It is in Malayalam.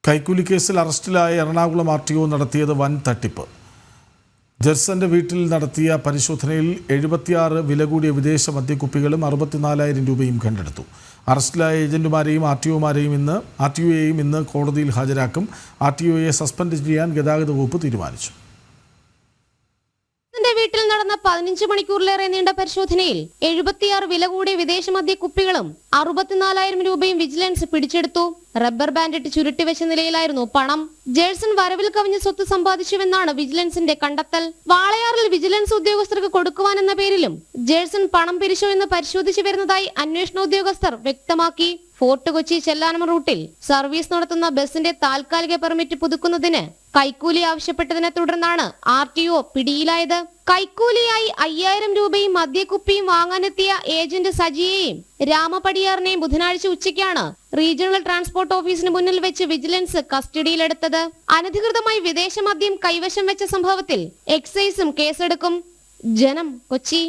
കൈക്കൂലി കേസിൽ അറസ്റ്റിലായ എറണാകുളം RTO നടത്തിയത് വൻ തട്ടിപ്പ്. ജെർസന്റെ വീട്ടിൽ നടത്തിയ പരിശോധനയിൽ 76 വില കൂടിയ വിദേശ മദ്യക്കുപ്പികളും 64,000 രൂപയും കണ്ടെടുത്തു. അറസ്റ്റിലായ ഏജന്റുമാരെയും RTOയെയും ഇന്ന് കോടതിയിൽ ഹാജരാക്കും. RTOയെ സസ്പെൻഡ് ചെയ്യാൻ ഗതാഗത വകുപ്പ് തീരുമാനിച്ചു. വീട്ടിൽ നടന്ന 15 മണിക്കൂറിലേറെ നീണ്ട പരിശോധനയിൽ 76 വില കൂടിയ വിദേശ മദ്യ കുപ്പികളും 64,000 രൂപയും വിജിലൻസ് പിടിച്ചെടുത്തു. റബ്ബർ ബാൻഡിട്ട് ചുരുട്ടിവെച്ച നിലയിലായിരുന്നു പണം. ജേഴ്സൺ വരവിൽ കവിഞ്ഞ സ്വത്ത് സമ്പാദിച്ചുവെന്നാണ് വിജിലൻസിന്റെ കണ്ടെത്തൽ. വാളയാറിൽ വിജിലൻസ് ഉദ്യോഗസ്ഥർക്ക് കൊടുക്കുവാനെന്ന പേരിലും ജേഴ്സൺ പണം പിരിച്ചോ എന്ന് പരിശോധിച്ചു വരുന്നതായി അന്വേഷണ ഉദ്യോഗസ്ഥർ വ്യക്തമാക്കി. ഫോർട്ട് കൊച്ചി ചെല്ലാനം റൂട്ടിൽ സർവീസ് നടത്തുന്ന ബസിന്റെ താൽക്കാലിക പെർമിറ്റ് പുതുക്കുന്നതിന് കൈക്കൂലി ആവശ്യപ്പെട്ടതിനെ തുടർന്നാണ് RTO പിടിയിലായത്. കൈക്കൂലിയായി 5,000 രൂപയും മദ്യക്കുപ്പിയും വാങ്ങാനെത്തിയ ഏജന്റ് സജിയെയും രാമപടിയാറിനെയും ബുധനാഴ്ച ഉച്ചയ്ക്കാണ് റീജിയണൽ ട്രാൻസ്പോർട്ട് ഓഫീസിന് മുന്നിൽ വെച്ച് വിജിലൻസ് കസ്റ്റഡിയിലെടുത്തത്. അനധികൃതമായി വിദേശ മദ്യം കൈവശം വെച്ച സംഭവത്തിൽ എക്സൈസും കേസെടുക്കും. ജനം, കൊച്ചി.